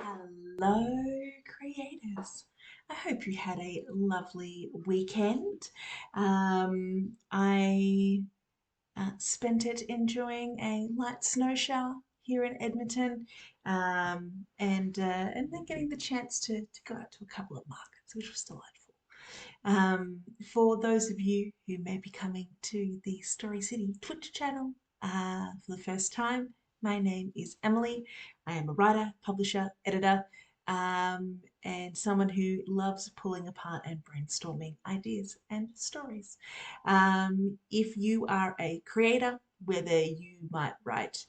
Hello, creators. I hope you had a lovely weekend. I spent it enjoying a light snow shower here in Edmonton, and then getting the chance to go out to a couple of markets, which was delightful. For those of you who may be coming to the Story City Twitch channel for the first time, my name is Emily. I am a writer, publisher, editor, and someone who loves pulling apart and brainstorming ideas and stories. If you are a creator, whether you might write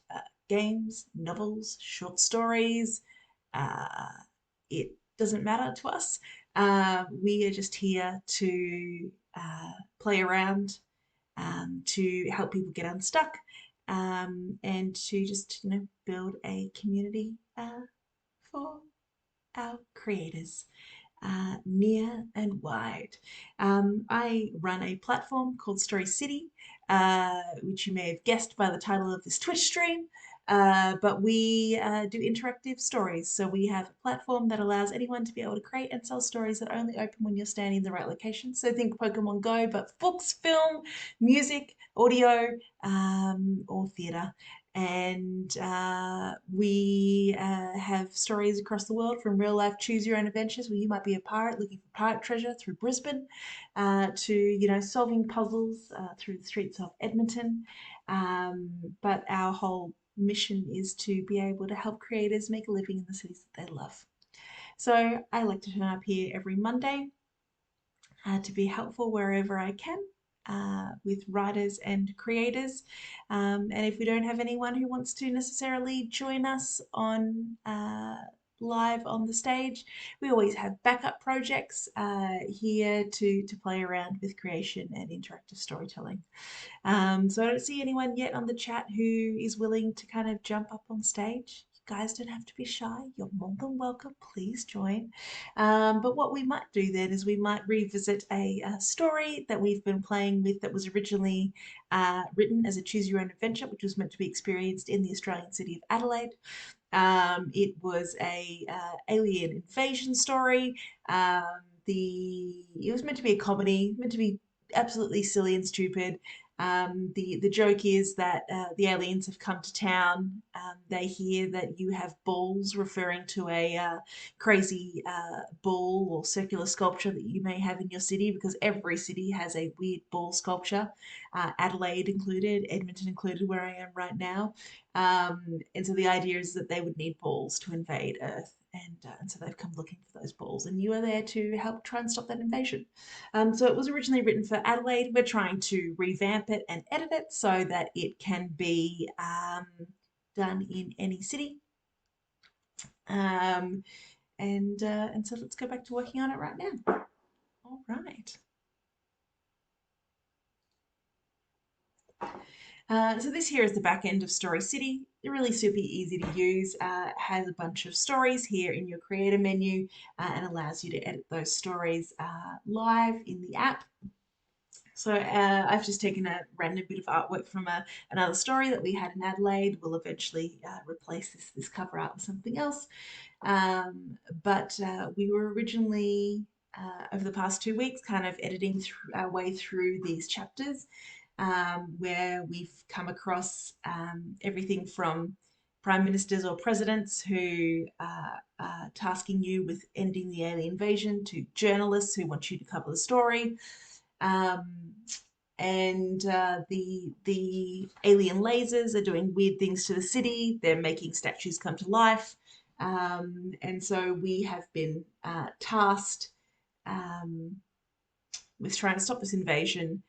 games, novels, short stories, uh, it doesn't matter to us. We are just here to play around, to help people get unstuck, and to just build a community for our creators near and wide. I run a platform called Story City, which you may have guessed by the title of this Twitch stream. But we do interactive stories. So we have a platform that allows anyone to be able to create and sell stories that only open when you're standing in the right location. So think Pokemon Go, but books, film, music, audio, or theatre. And we have stories across the world, from real life choose your own adventures where you might be a pirate looking for pirate treasure through Brisbane, to solving puzzles through the streets of Edmonton. But our whole mission is to be able to help creators make a living in the cities that they love. So I like to turn up here every Monday to be helpful wherever I can with writers and creators. And if we don't have anyone who wants to necessarily join us on live on the stage, we always have backup projects here to play around with creation and interactive storytelling. So I don't see anyone yet on the chat who is willing to kind of jump up on stage. You guys don't have to be shy. You're more than welcome. Please join. But what we might do then is we might revisit a story that we've been playing with that was originally written as a choose your own adventure, which was meant to be experienced in the Australian city of Adelaide. It was a alien invasion story. It was meant to be a comedy, meant to be absolutely silly and stupid. The joke is that the aliens have come to town. They hear that you have balls, referring to a crazy ball or circular sculpture that you may have in your city, because every city has a weird ball sculpture, Adelaide included, Edmonton included, where I am right now. And so the idea is that they would need balls to invade Earth. And so they've come looking for those balls, and you are there to help try and stop that invasion. So it was originally written for Adelaide. We're trying to revamp it and edit it so that it can be done in any city. Um, and so let's go back to working on it right now. All right. So this here is the back end of Story City. They're really super easy to use. It has a bunch of stories here in your creator menu and allows you to edit those stories live in the app. So I've just taken a random bit of artwork from another story that we had in Adelaide. We'll eventually replace this cover art with something else. But we were originally, over the past 2 weeks, kind of editing our way through these chapters, where we've come across everything from prime ministers or presidents who are tasking you with ending the alien invasion, to journalists who want you to cover the story. Um, and the alien lasers are doing weird things to the city. They're making statues come to life. And so we have been tasked with trying to stop this invasion.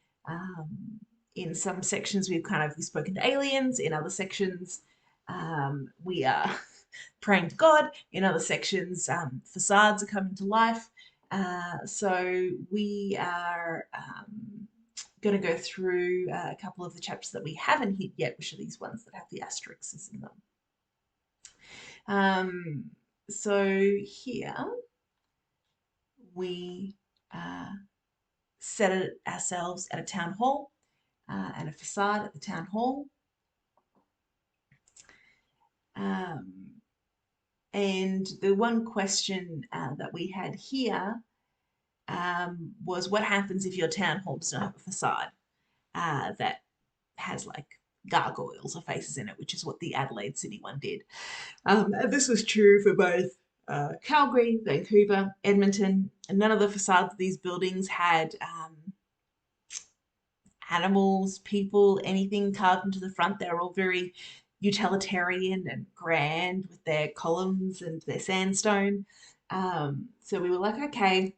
In some sections, we've spoken to aliens. In other sections, we are praying to God. In other sections, facades are coming to life. So we are going to go through a couple of the chapters that we haven't hit yet, which are these ones that have the asterisks in them. So here we set it ourselves at a town hall and a facade at the town hall. And the one question that we had here was what happens if your town hall does not have a facade that has like gargoyles or faces in it, which is what the Adelaide City one did. And this was true for both Calgary, Vancouver, Edmonton, and none of the facades of these buildings had animals, people, anything carved into the front. They're all very utilitarian and grand with their columns and their sandstone. So we were like, okay,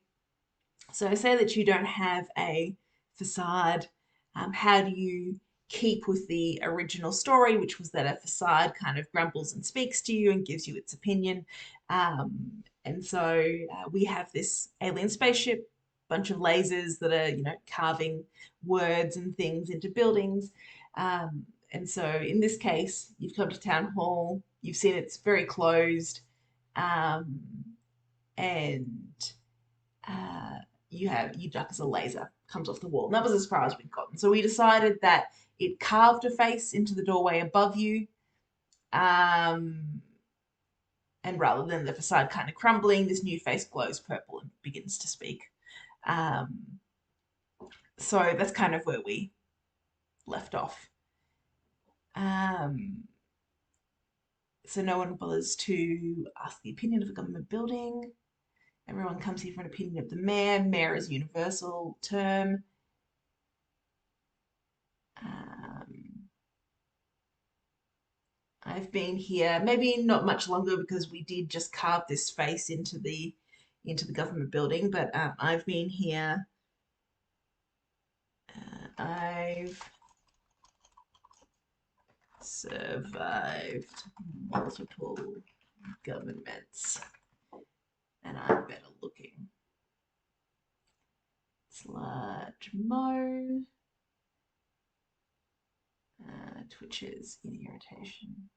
so say that you don't have a facade. How do you keep with the original story, which was that a facade kind of grumbles and speaks to you and gives you its opinion? And so we have this alien spaceship, bunch of lasers that are, carving words and things into buildings. And so in this case, you've come to town hall, you've seen it's very closed, um, and uh, you duck as a laser comes off the wall. And that was as far as we'd gotten. So we decided that it carved a face into the doorway above you, um, and rather than the facade kind of crumbling, this new face glows purple and begins to speak. Um, so that's kind of where we left off. Um, so no one bothers to ask the opinion of a government building. Everyone comes here for an opinion of the mayor. Mayor is a universal term. Um, I've been here maybe not much longer because we did just carve this face into the government building, but I've been here. I've survived multiple governments, and I'm better looking. Sludge Mo. Twitches in irritation.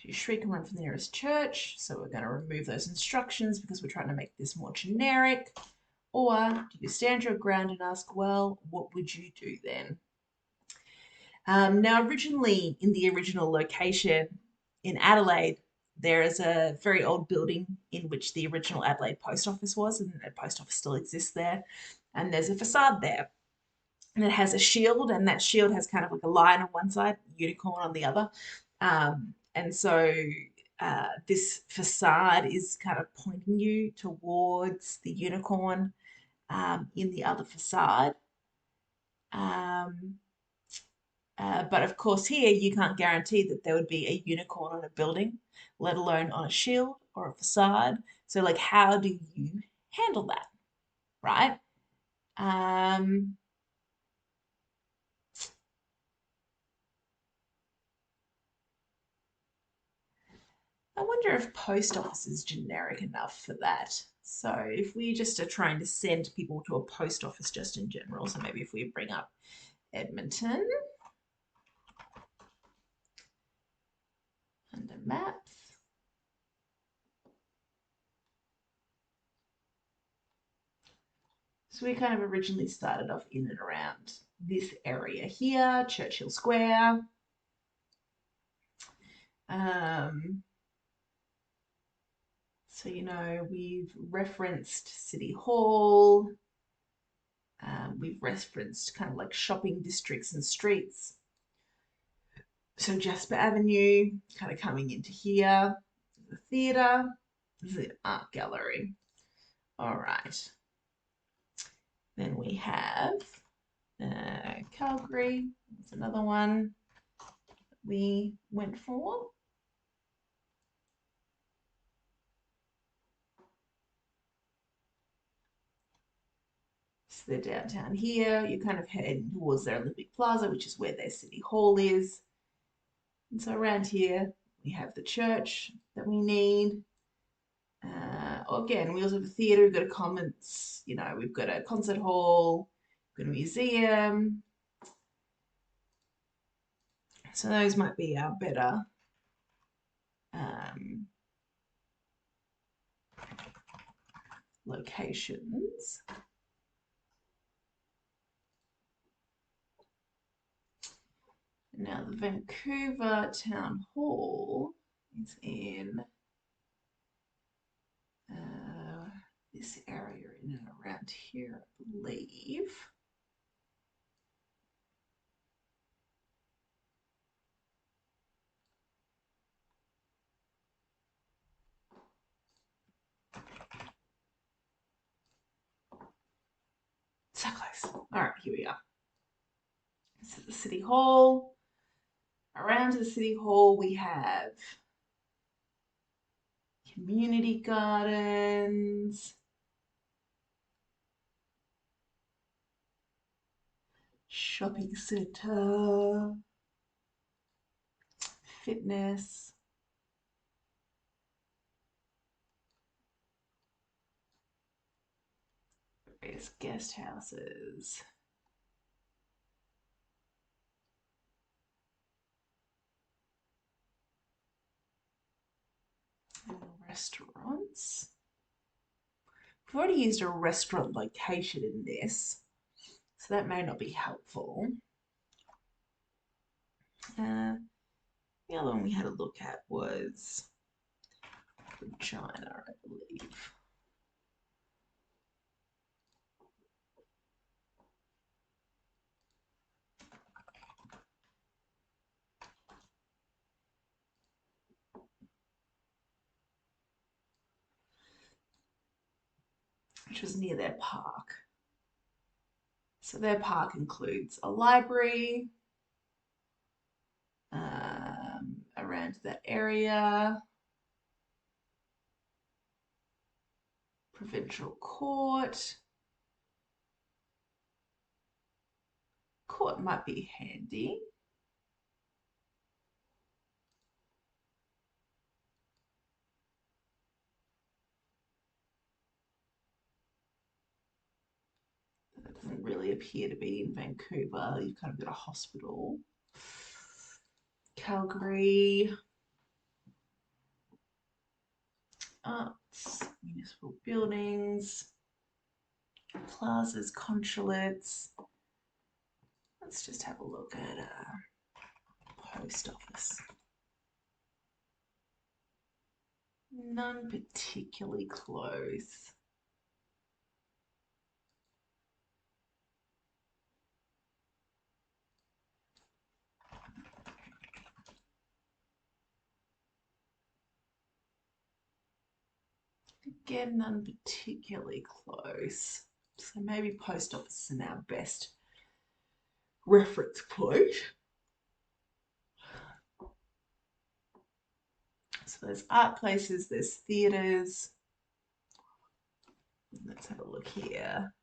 Do you shriek and run from the nearest church? So we're going to remove those instructions because we're trying to make this more generic. Or do you stand your ground and ask, well, what would you do then? Now, originally, in the original location in Adelaide, there is a very old building in which the original Adelaide post office was, and the post office still exists there. And there's a facade there. And it has a shield, and that shield has kind of like a lion on one side, unicorn on the other. And so this facade is kind of pointing you towards the unicorn in the other facade. Um, but of course, here you can't guarantee that there would be a unicorn on a building, let alone on a shield or a facade. So, like, how do you handle that, right? Um, I wonder if post office is generic enough for that. So, if we just are trying to send people to a post office just in general, so maybe if we bring up Edmonton under maps. So we kind of originally started off in and around this area here, Churchill Square. Um, so, we've referenced City Hall. We've referenced kind of like shopping districts and streets. So Jasper Avenue, kind of coming into here, the theatre, the art gallery. All right. Then we have Calgary. That's another one we went for. So they're downtown here. You kind of head towards their Olympic Plaza, which is where their city hall is. And so around here, we have the church that we need. Again, we also have a theatre, we've got a commons, we've got a concert hall, we've got a museum. So those might be our better um, locations. Now the Vancouver Town Hall is in this area in and around here, I believe. So close. All right, here we are. This is the City Hall. Around the City Hall, we have community gardens, shopping centre, fitness, various guest houses, and restaurants. We've already used a restaurant location in this, so that may not be helpful. Uh, the other one we had a look at was Regina, I believe. Which was near their park. So their park includes a library around that area, provincial court. Court might be handy. That doesn't really appear to be in Vancouver. You've kind of got a hospital. Calgary. Arts, municipal buildings, plazas, consulates. Let's just have a look at a post office. None particularly close. Again, none particularly close. So maybe post office is our best reference point. So there's art places, there's theatres. Let's have a look here.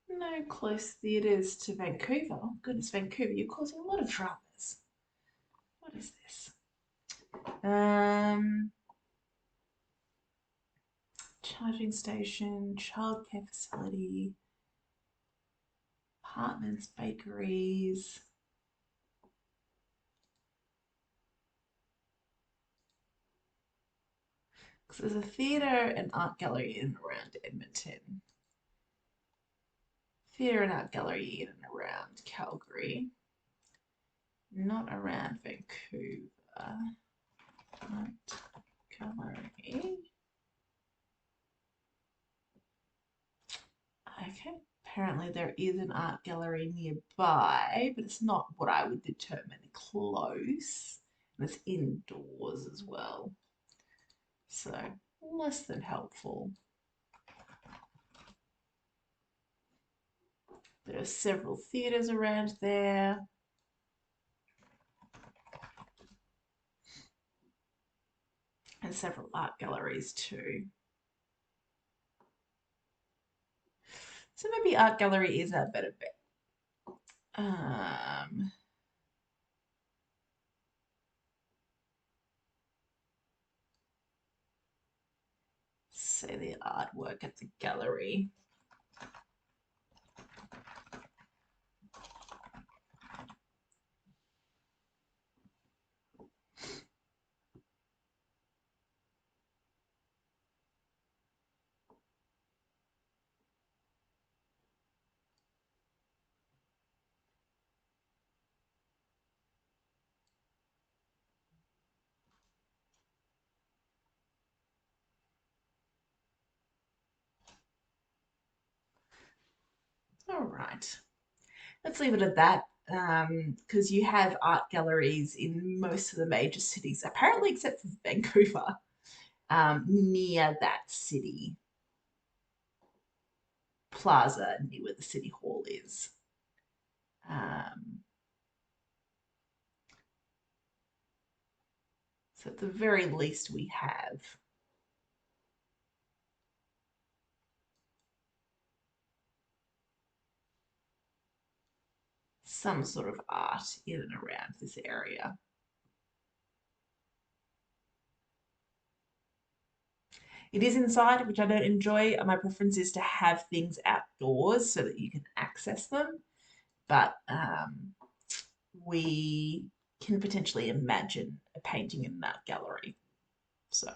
No close theatres to Vancouver. Oh, goodness, Vancouver, you're causing a lot of dramas. What is this? Charging station, childcare facility, apartments, bakeries. Because there's a theatre and art gallery in and around Edmonton. Theatre and art gallery in and around Calgary. Not around Vancouver. Art gallery. Okay, apparently there is an art gallery nearby, but it's not what I would determine close. And it's indoors as well. So less than helpful. There are several theatres around there. And several art galleries too. So maybe art gallery is a better bet. Say the artwork at the gallery. All right. Let's leave it at that. Because you have art galleries in most of the major cities, apparently except for Vancouver, near that city plaza, near where the city hall is. Um, so at the very least, we have some sort of art in and around this area. It is inside, which I don't enjoy. My preference is to have things outdoors so that you can access them. But we can potentially imagine a painting in that gallery. So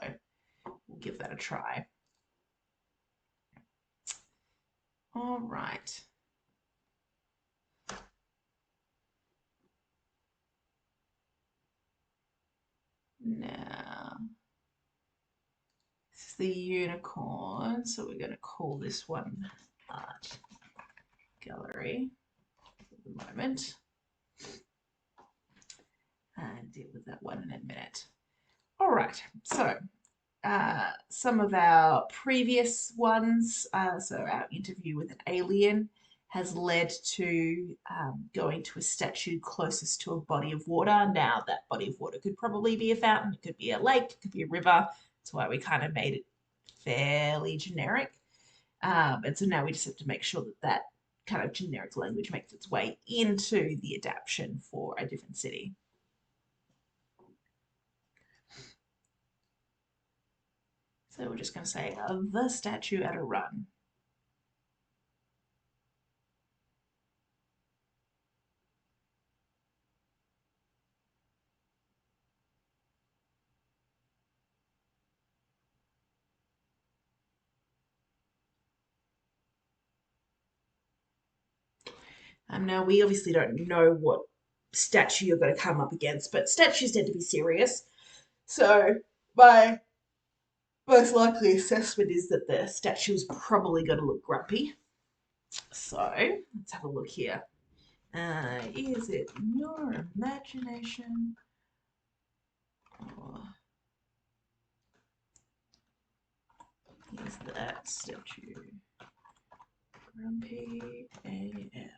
we'll give that a try. All right. Now, this is the unicorn. So we're going to call this one art gallery at the moment. And deal with that one in a minute. All right. So some of our previous ones, so our interview with an alien, has led to going to a statue closest to a body of water. Now, that body of water could probably be a fountain, it could be a lake, it could be a river. That's why we kind of made it fairly generic. And so now we just have to make sure that that kind of generic language makes its way into the adaptation for a different city. So we're just going to say the statue at a run. Now, we obviously don't know what statue you're going to come up against, but statues tend to be serious. So, my most likely assessment is that the statue is probably going to look grumpy. So, let's have a look here. Is it your imagination or is that statue grumpy AF?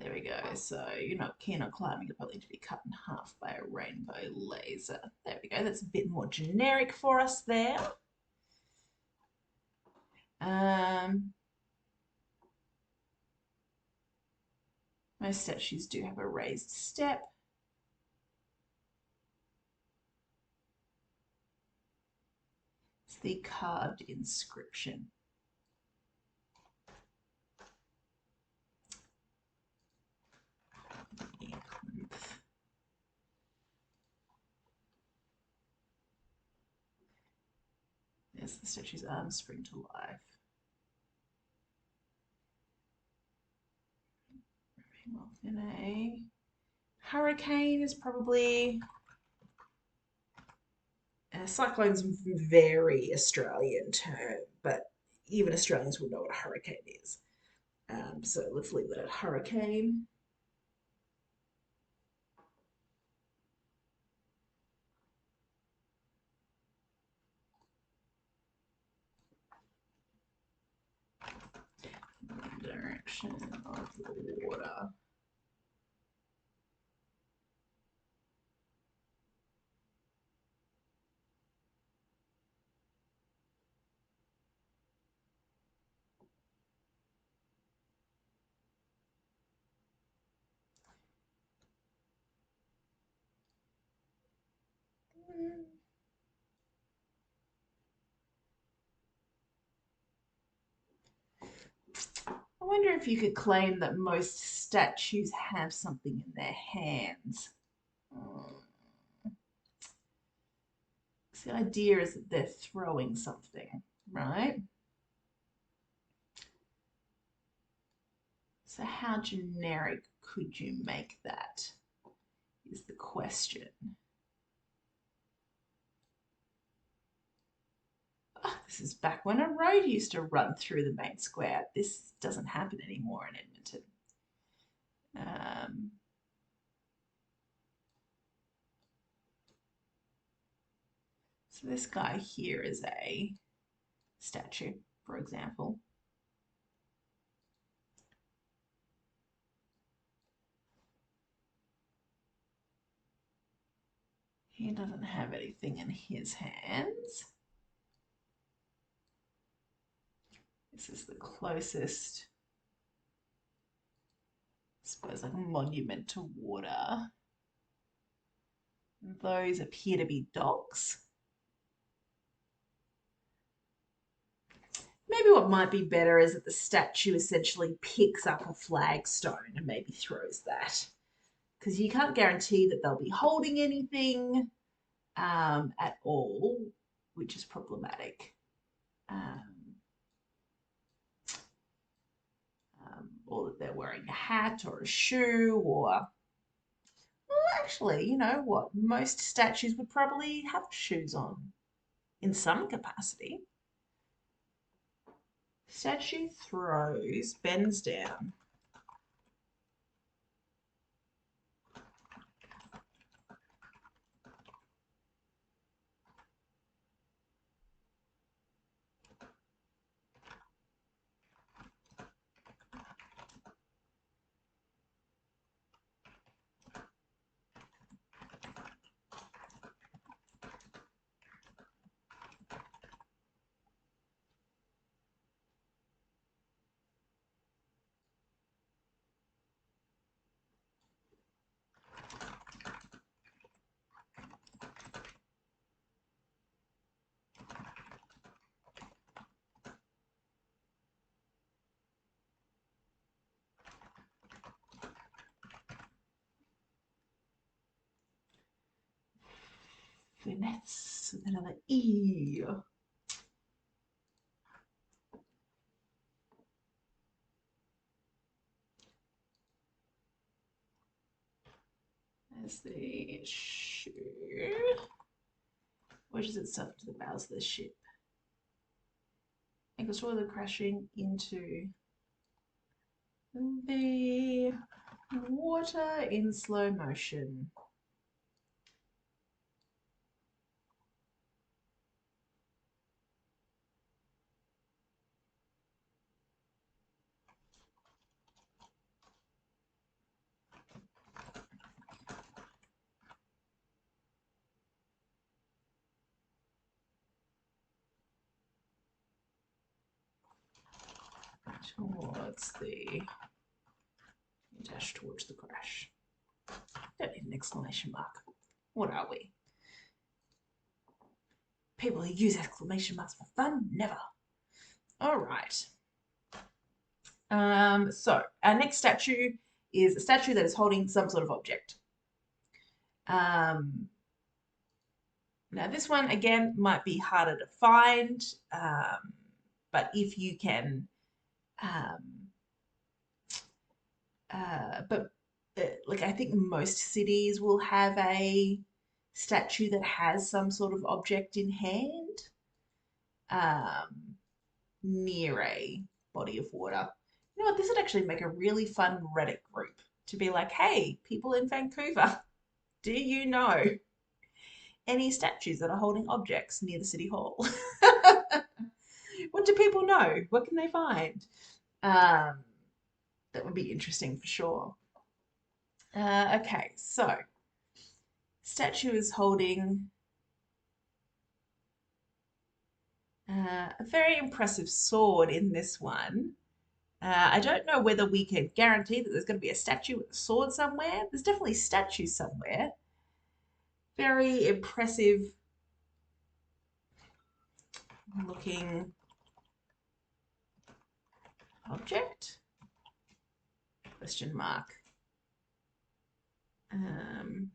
There we go. So you're not keen on climbing, you'll probably need to be cut in half by a rainbow laser. There we go. That's a bit more generic for us there. Most statues do have a raised step. It's the carved inscription. There's the statue's arms spring to life. In a hurricane is probably cyclone's a very Australian term, but even Australians would know what a hurricane is. So let's leave that at hurricane. Direction of the water. I wonder if you could claim that most statues have something in their hands. Mm. So the idea is that they're throwing something, right? So how generic could you make that, is the question. Oh, this is back when a road used to run through the main square. This doesn't happen anymore in Edmonton. Um, so this guy here is a statue, for example. He doesn't have anything in his hands. This is the closest, I suppose, like a monument to water. Those appear to be docks. Maybe what might be better is that the statue essentially picks up a flagstone and maybe throws that. Because you can't guarantee that they'll be holding anything at all, which is problematic. Or that they're wearing a hat or a shoe or, well, actually, you know what? Most statues would probably have shoes on in some capacity. Statue throws, bends down. Finesse with another E. There's the shoe. Wedges itself to the bows of the ship. And goes toward the crashing into the water in slow motion. Towards the dash towards the crash. Don't need an exclamation mark. What are we? People who use exclamation marks for fun? Never. All right. So our next statue is a statue that is holding some sort of object. Now this one again might be harder to find, but if you can, um, but like I think most cities will have a statue that has some sort of object in hand. Um, near a body of water. You know what? This would actually make a really fun Reddit group to be like, hey, people in Vancouver, do you know any statues that are holding objects near the city hall? What do people know? What can they find? Um, that would be interesting for sure. Okay, so statue is holding a very impressive sword in this one. I don't know whether we can guarantee that there's going to be a statue with a sword somewhere. There's definitely statues somewhere. Very impressive looking object? Question mark. Um,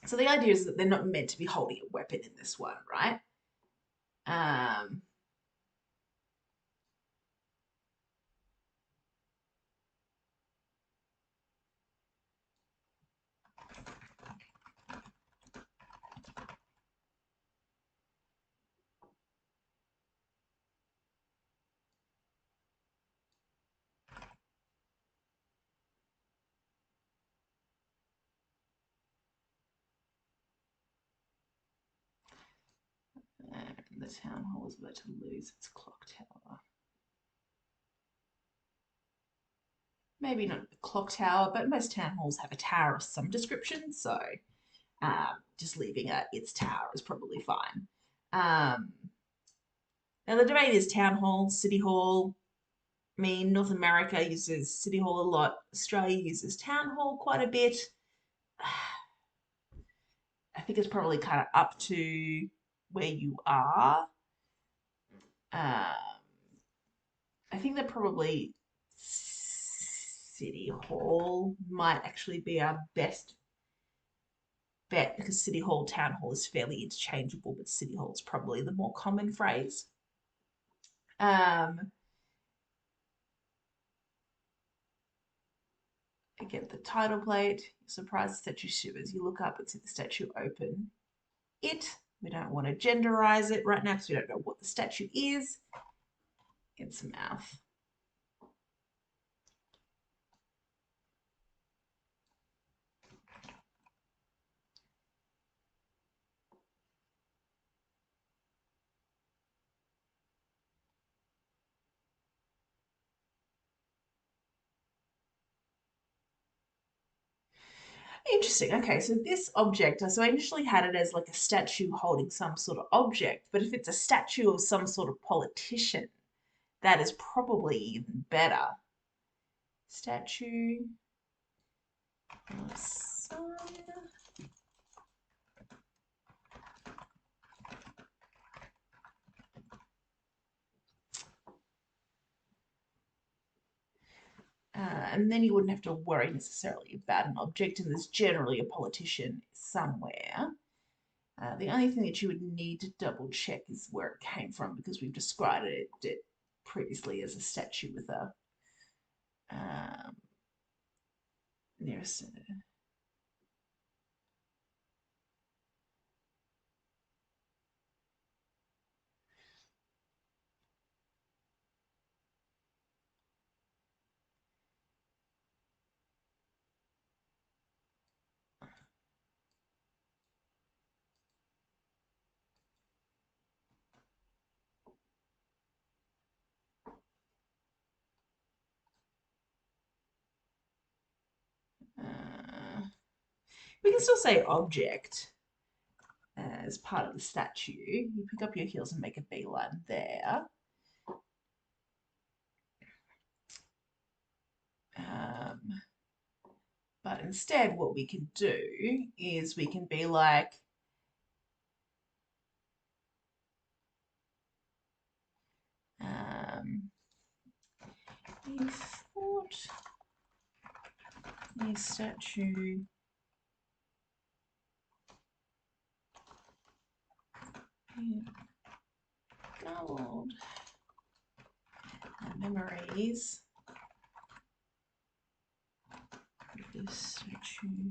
so the idea is that they're not meant to be holding a weapon in this one, right? Um, the town hall is about to lose its clock tower. Maybe not the clock tower, but most town halls have a tower of some description, so just leaving its tower is probably fine. Um, Now the debate is town hall, city hall. I mean, North America uses city hall a lot. Australia uses town hall quite a bit. I think it's probably kind of up to where you are. Um, I think that probably city hall might actually be our best bet because city hall, town hall is fairly interchangeable, but city hall is probably the more common phrase. Um, Again, the title plate, surprise statue shivers. You look up, it's in the statue open. We don't want to genderize it right now because we don't know what the statue is. Its mouth. Interesting. Okay, so this object, so I initially had it as like a statue holding some sort of object, but if it's a statue of some sort of politician, that is probably even better. Statue of some. And then you wouldn't have to worry necessarily about an object, and there's generally a politician somewhere. The only thing that you would need to double check is where it came from because we've described it previously as a statue with a um, nearest. We can still say object as part of the statue. You pick up your heels and make a beeline there. Um, but instead, what we can do is we can be like, you thought the statue gulled memories of this statue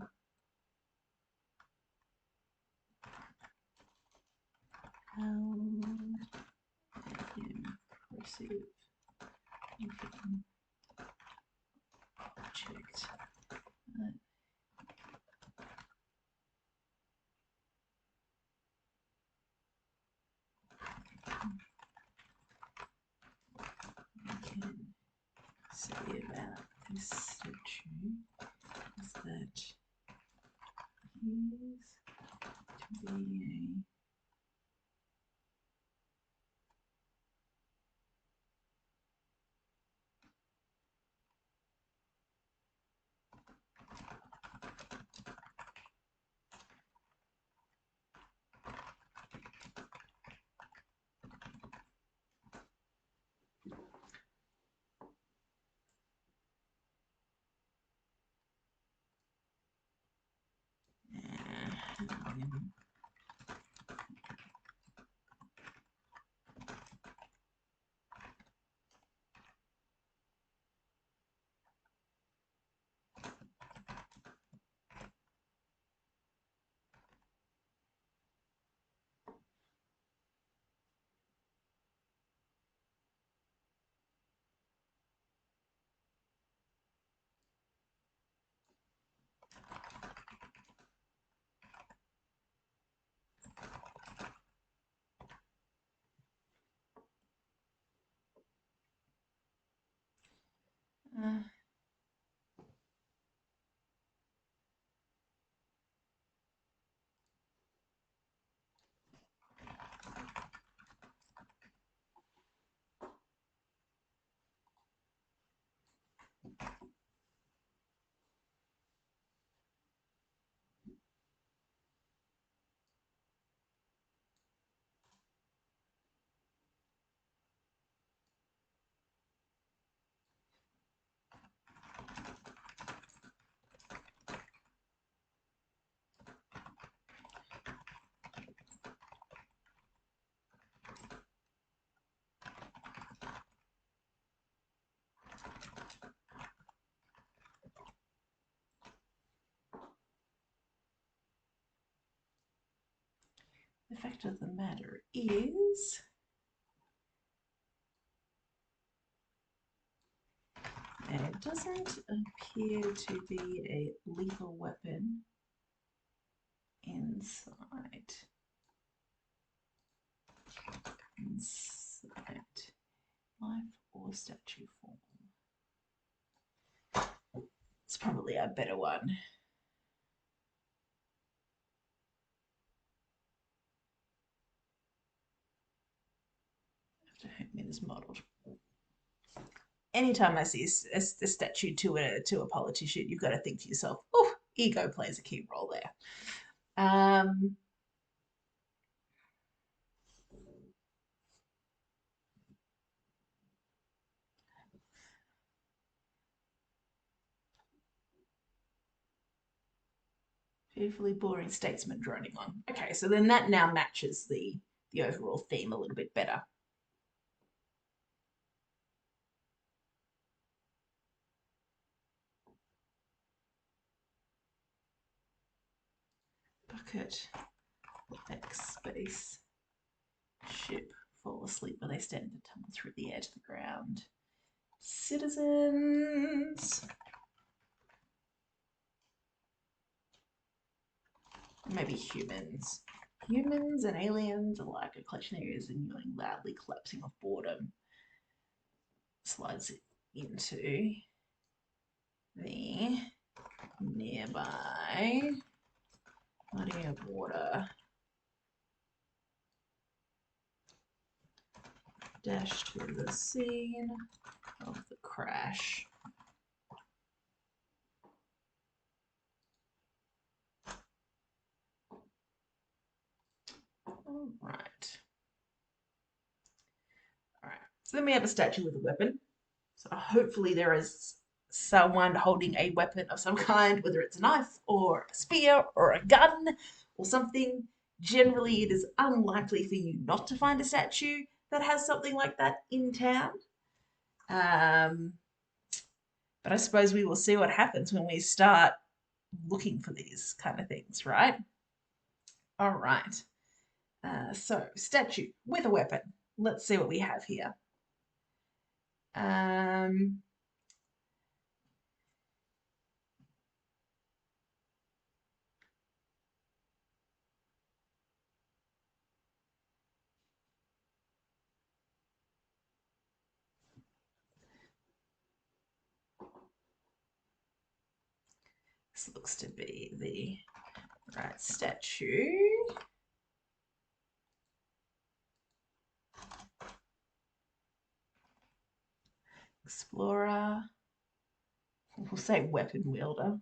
held impressive object. We can say about this statue is that he's to be uh, the fact of the matter is, it doesn't appear to be a lethal weapon inside. Life or statue form. It's probably a better one. mean, it's modelled. Anytime I see a statue to a politician, you've got to think to yourself, oh, ego plays a key role there. Fearfully boring statesman droning on. Okay, so then that now matches the overall theme a little bit better. Bucket, backspace, ship, fall asleep where they stand and tumble through the air to the ground. Citizens. Maybe humans. Humans and aliens alike are collection areas and yawning loudly, collapsing of boredom. Slides into the nearby body of water. Dash to the scene of the crash. All right. All right. So then we have a statue with a weapon. So hopefully there is someone holding a weapon of some kind, whether it's a knife or a spear or a gun or something. Generally, it is unlikely for you not to find a statue that has something like that in town. But I suppose we will see what happens when we start looking for these kind of things, right? All right. So, statue with a weapon. Let's see what we have here. This looks to be the right statue. Explorer. We'll say weapon wielder.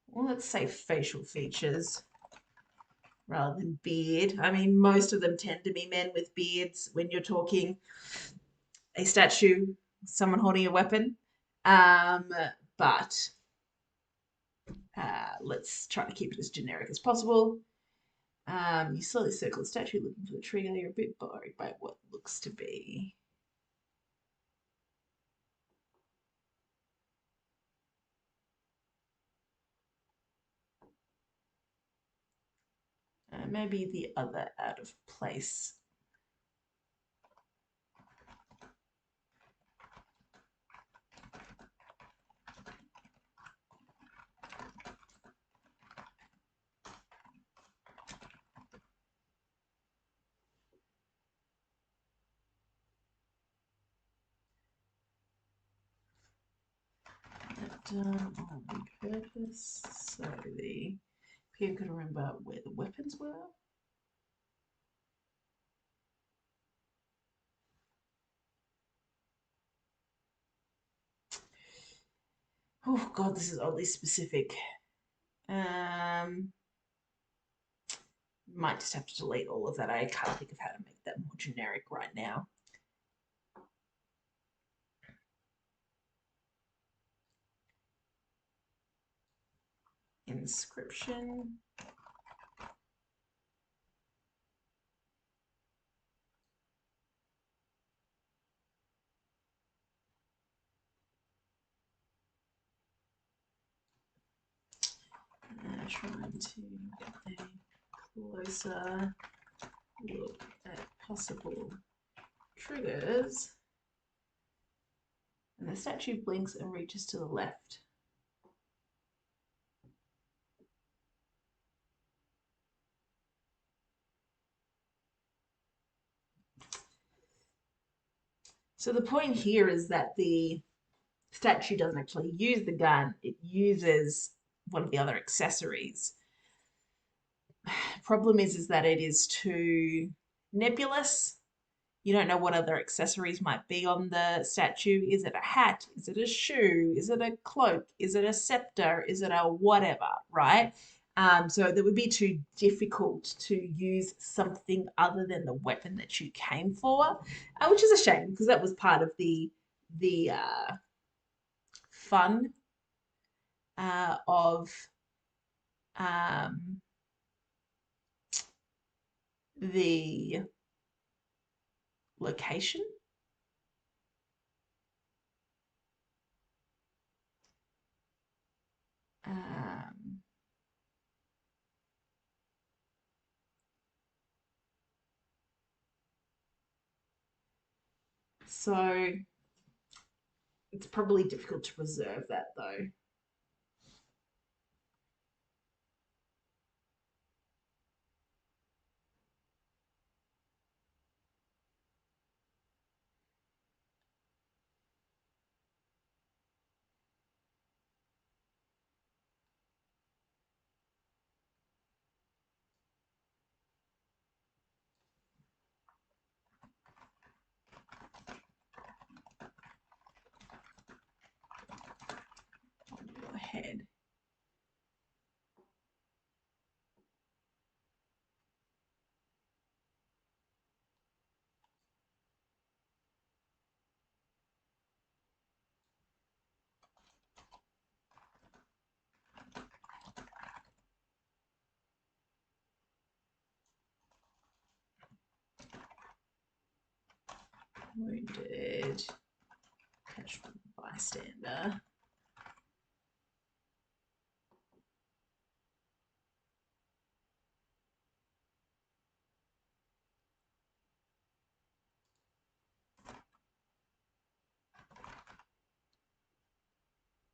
Well, let's say facial features rather than beard. I mean, most of them tend to be men with beards when you're talking a statue, someone holding a weapon. But let's try to keep it as generic as possible. You slowly circle the statue looking for the trigger. You're a bit worried by what looks to be. Maybe the other out of place. Done on purpose, so the peer could remember where the weapons were. Oh god, this is oddly specific. Might just have to delete all of that. I can't think of how to make that more generic right now. Inscription. Trying to get a closer look at possible triggers. And the statue blinks and reaches to the left. So the point here is that the statue doesn't actually use the gun, it uses one of the other accessories. Problem is that it is too nebulous. You don't know what other accessories might be on the statue. Is it a hat? Is it a shoe? Is it a cloak? Is it a scepter? Is it a whatever, right? So that would be too difficult to use something other than the weapon that you came for, which is a shame because that was part of the fun of um, the location. Um, so it's probably difficult to preserve that though. On your head. Wounded. Catch from bystander.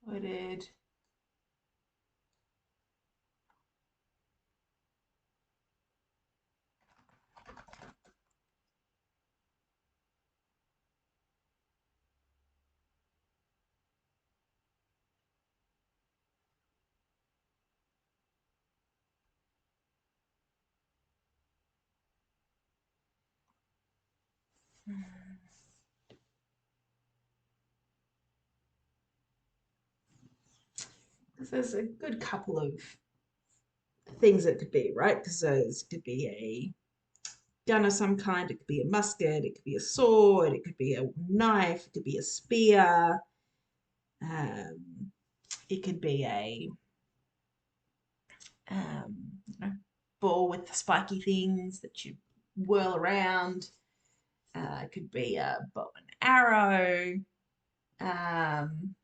Wounded. There's a good couple of things it could be, right? Because it could be a gun of some kind, it could be a musket, it could be a sword, it could be a knife, it could be a spear, um, it could be a um, ball with the spiky things that you whirl around. It could be a bow and arrow. Um,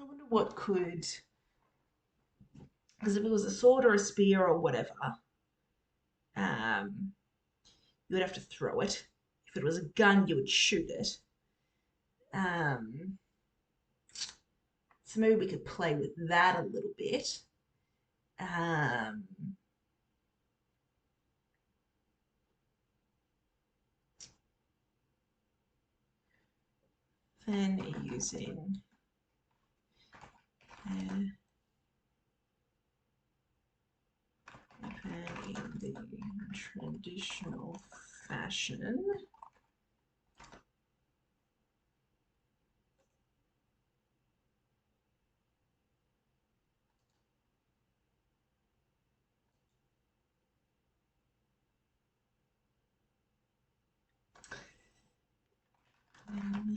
I wonder what could, because if it was a sword or a spear or whatever, um, you would have to throw it. If it was a gun, you would shoot it. Um, so maybe we could play with that a little bit. Um, then using in the traditional fashion.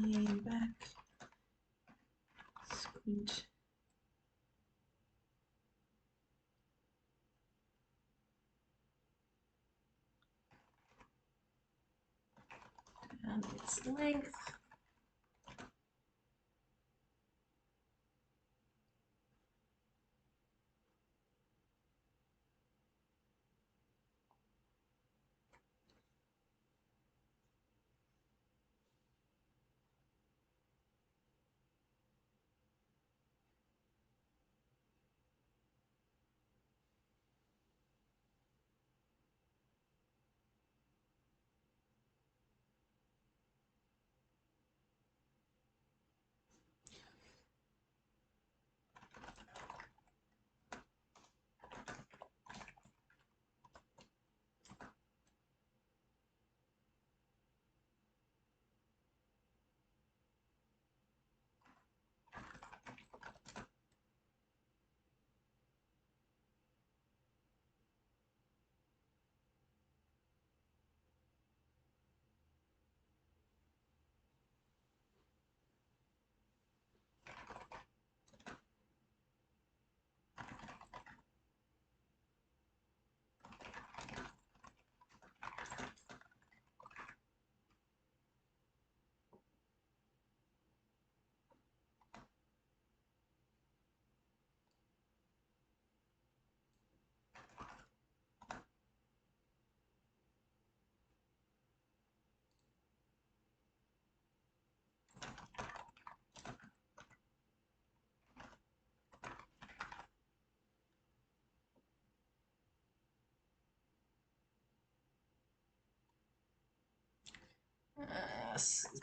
Lean back, squint. down its length.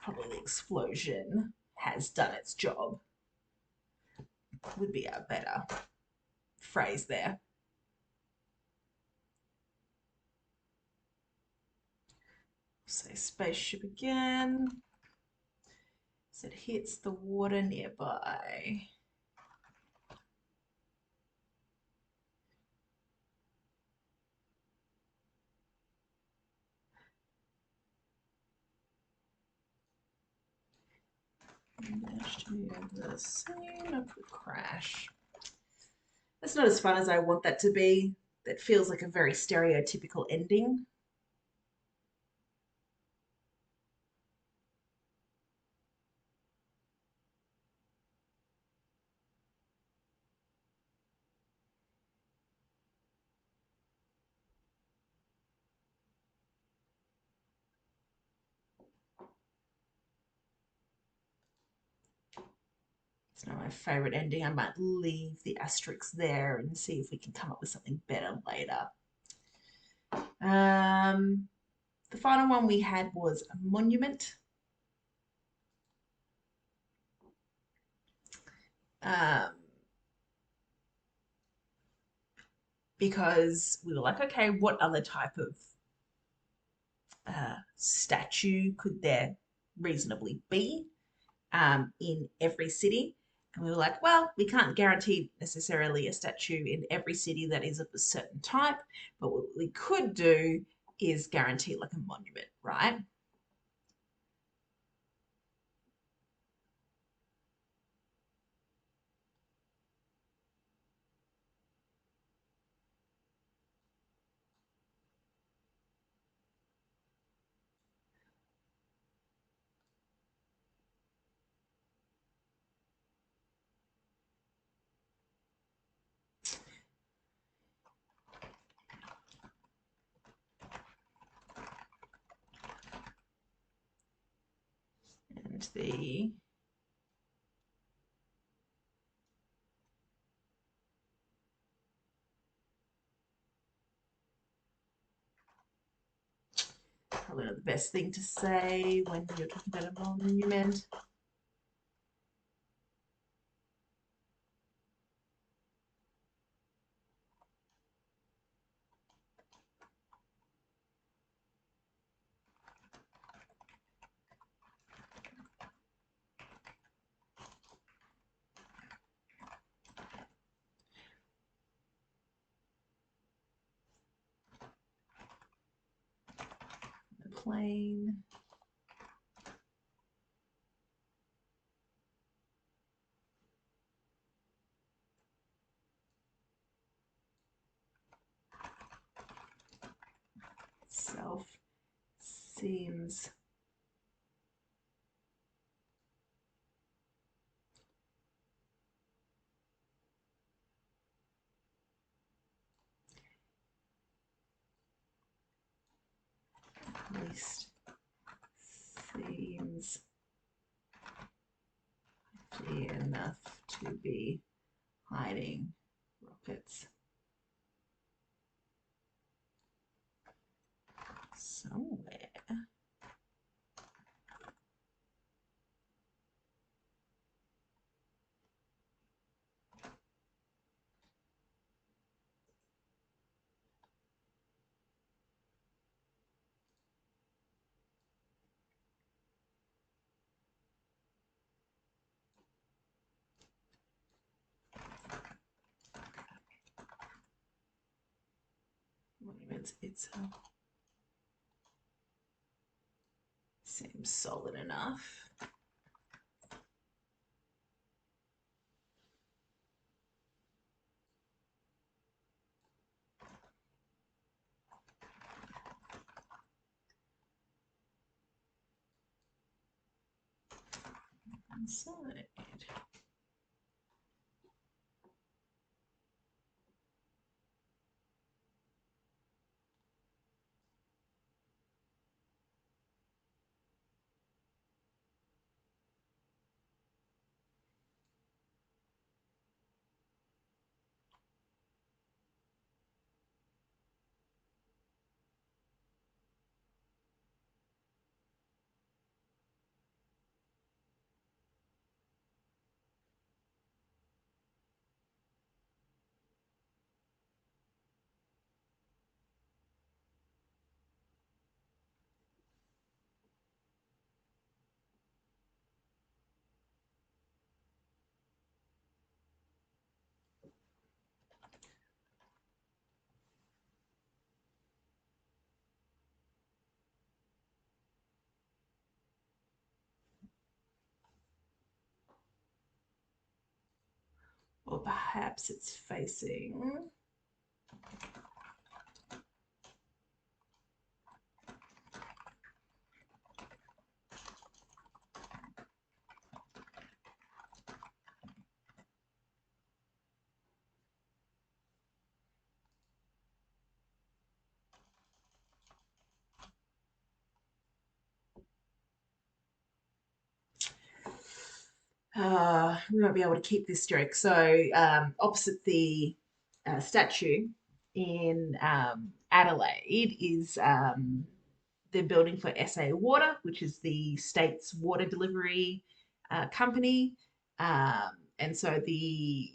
Probably the explosion has done its job, would be a better phrase there. Say spaceship again. So it hits the water nearby. Managed to move the scene of the crash. That's not as fun as I want that to be. That feels like a very stereotypical ending. It's not my favourite ending. I might leave the asterisk there and see if we can come up with something better later. The final one we had was a monument. Because we were like, okay, what other type of statue could there reasonably be in every city? And we were like, well, we can't guarantee necessarily a statue in every city that is of a certain type, but what we could do is guarantee like a monument, right? And the probably not the best thing to say when you're talking about a monument. The plane. Itself seems least seems clear enough to be hiding rockets somewhere. Monuments itself seems solid enough. Inside. Or perhaps it's facing we won't be able to keep this joke. So, opposite the statue in Adelaide is the building for SA Water, which is the state's water delivery company. And so the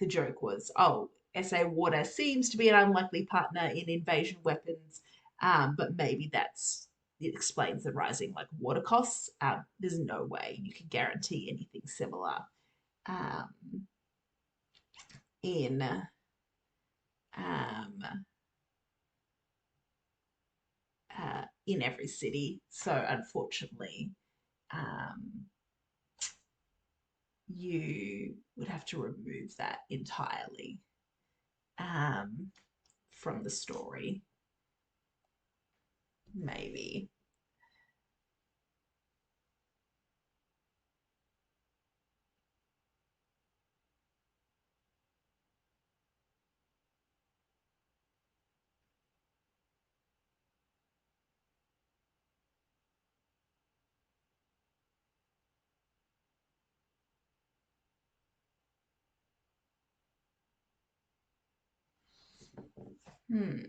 joke was, oh, SA Water seems to be an unlikely partner in invasion weapons, but maybe it explains the rising like water costs. There's no way you can guarantee anything similar um, in um, in every city. So unfortunately, um, you would have to remove that entirely um, from the story. Maybe. Hmm.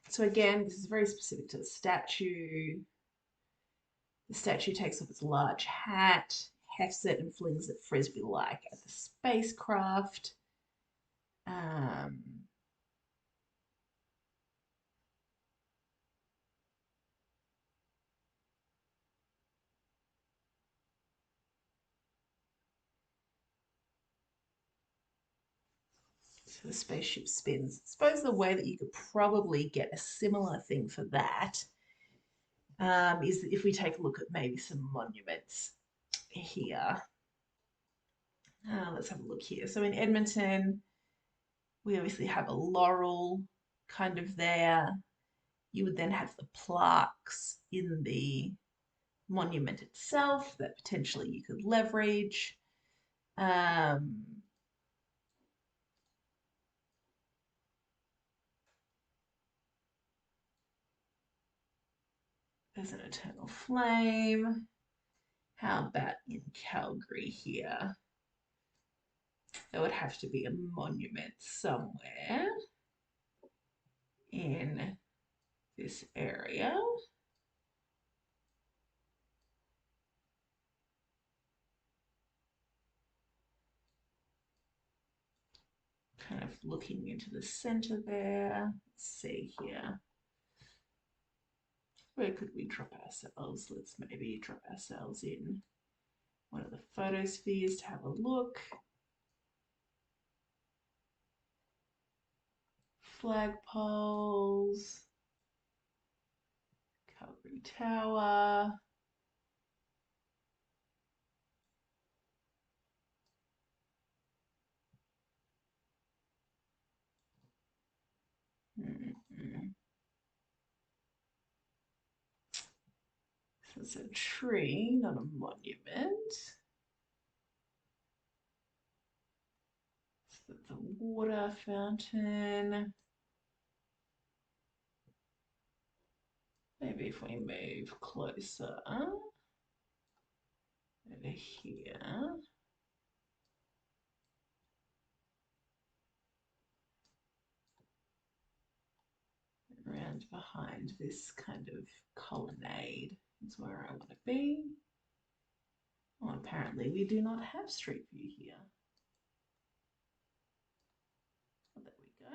So again, this is very specific to the statue. The statue takes off its large hat, hefts it, and flings it frisbee-like at the spacecraft. Um, so the spaceship spins. I suppose the way that you could probably get a similar thing for that is if we take a look at maybe some monuments here. Let's have a look here. So in Edmonton, we obviously have a laurel kind of there. You would then have the plaques in the monument itself that potentially you could leverage. Um, There's an eternal flame. How about in Calgary here? There would have to be a monument somewhere in this area. Kind of looking into the center there. Let's see here. Where could we drop ourselves? Let's maybe drop ourselves in one of the photospheres to have a look. Flagpoles, Calgary Tower. So it's a tree, not a monument. So the water fountain. Maybe if we move closer over here. Around behind this kind of colonnade is where I want to be. Oh, apparently we do not have street view here. Oh, there we go.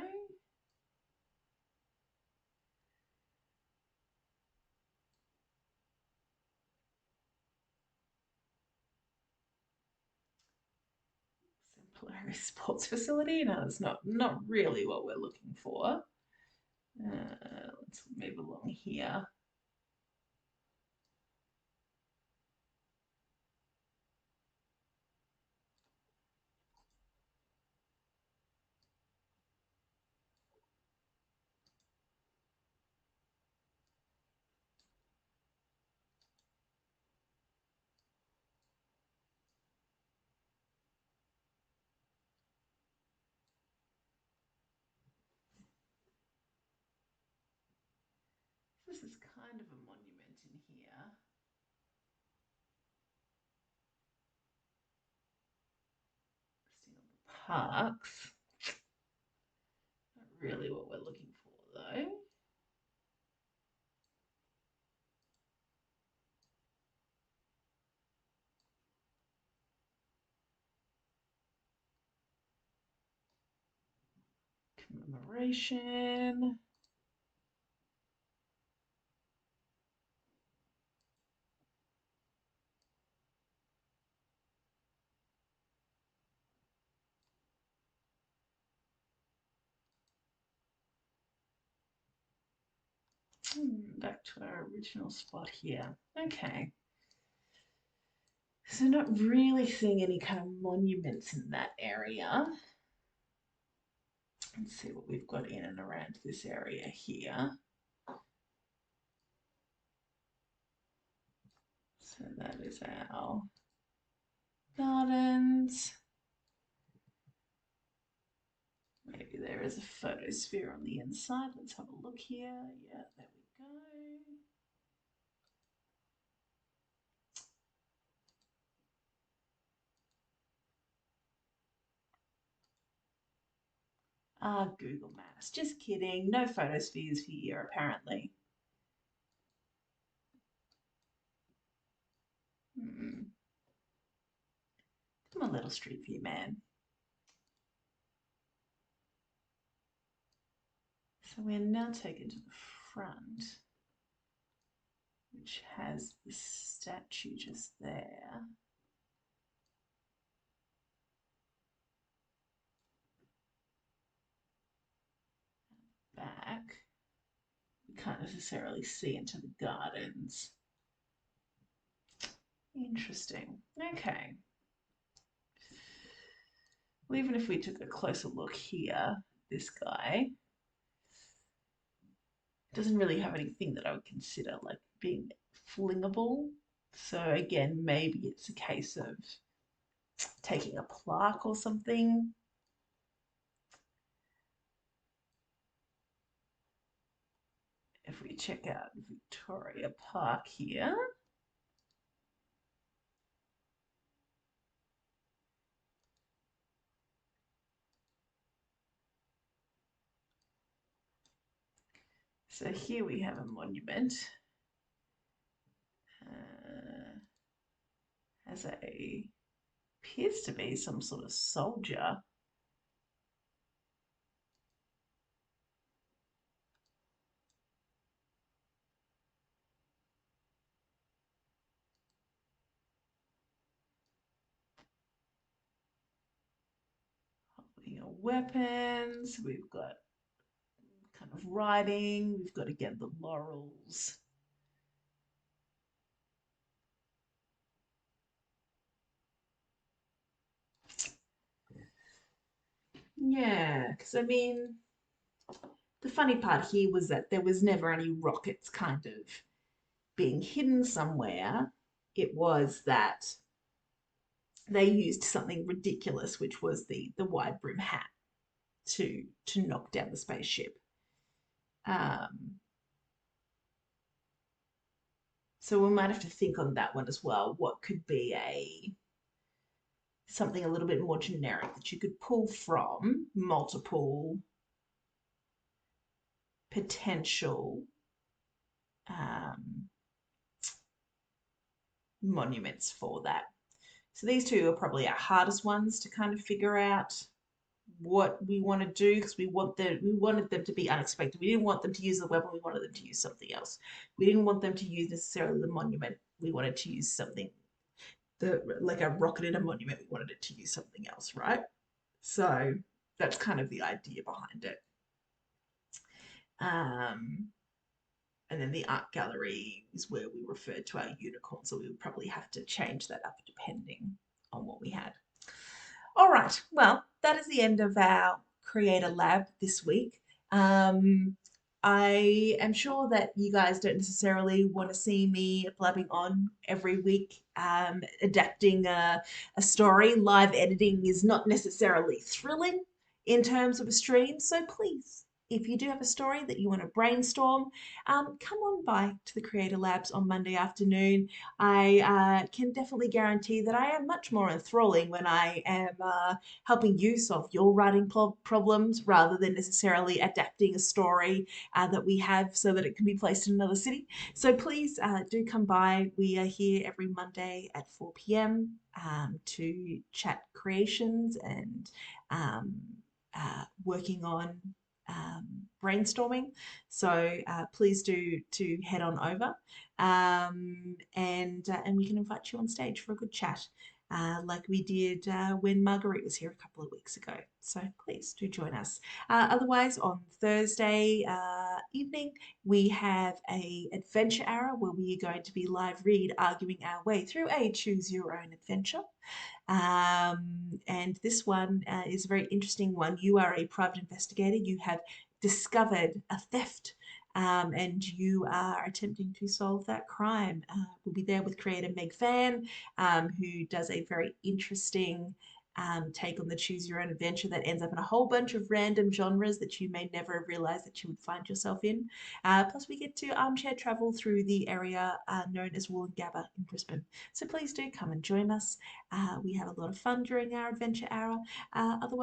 Exemplary sports facility. No, that's not really what we're looking for. Let's move along here. This is kind of a monument in here. Resting on the parks. Not really what we're looking for though. Commemoration. Back to our original spot here. Okay. So not really seeing any kind of monuments in that area. Let's see what we've got in and around this area here. So that is our gardens. Maybe there is a photosphere on the inside. Let's have a look here. Yeah, there we go. Google Maps. Just kidding. No photospheres here, apparently. I'm a little street view man. So we're now taken to the front, which has the statue just there. Back, we can't necessarily see into the gardens. Interesting. Okay. Well, even if we took a closer look here, this guy doesn't really have anything that I would consider like being flingable. So again, maybe it's a case of taking a plaque or something. If we me check out Victoria Park here. So here we have a monument. As a appears to be some sort of soldier. Weapons. We've got kind of writing. We've got again the laurels. Yeah, because I mean, the funny part here was that there was never any rockets kind of being hidden somewhere. It was that they used something ridiculous, which was the wide brim hat to knock down the spaceship. Um, so we might have to think on that one as well. What could be a something a little bit more generic that you could pull from multiple potential um, monuments for that. So these two are probably our hardest ones to kind of figure out what we want to do because we wanted them to be unexpected. We didn't want them to use the weapon. We wanted them to use something else. We didn't want them to use necessarily the monument. We wanted to use something like a rocket in a monument. We wanted it to use something else, right? So that's kind of the idea behind it. Um, and then the art gallery is where we referred to our unicorn. So we would probably have to change that up depending on what we had. All right, well, that is the end of our Creator Lab this week. Um, I am sure that you guys don't necessarily want to see me blabbing on every week, adapting a story. Live editing is not necessarily thrilling in terms of a stream, so please, if you do have a story that you want to brainstorm, come on by to the Creator Labs on Monday afternoon. I can definitely guarantee that I am much more enthralling when I am helping you solve your writing problems rather than necessarily adapting a story that we have so that it can be placed in another city. So please do come by. We are here every Monday at 4 p.m. To chat creations and working on brainstorming. So please do to head on over, and we can invite you on stage for a good chat, like we did when Marguerite was here a couple of weeks ago. So please do join us. Otherwise, on Thursday evening, we have a adventure hour where we are going to be live read arguing our way through a choose your own adventure. And this one is a very interesting one. You are a private investigator. You have discovered a theft, and you are attempting to solve that crime. We'll be there with creator Meg Fan, who does a very interesting take on the choose your own adventure that ends up in a whole bunch of random genres that you may never have realized that you would find yourself in. Plus, we get to armchair travel through the area known as Woolloongabba in Brisbane. So please do come and join us. We have a lot of fun during our adventure hour. Otherwise,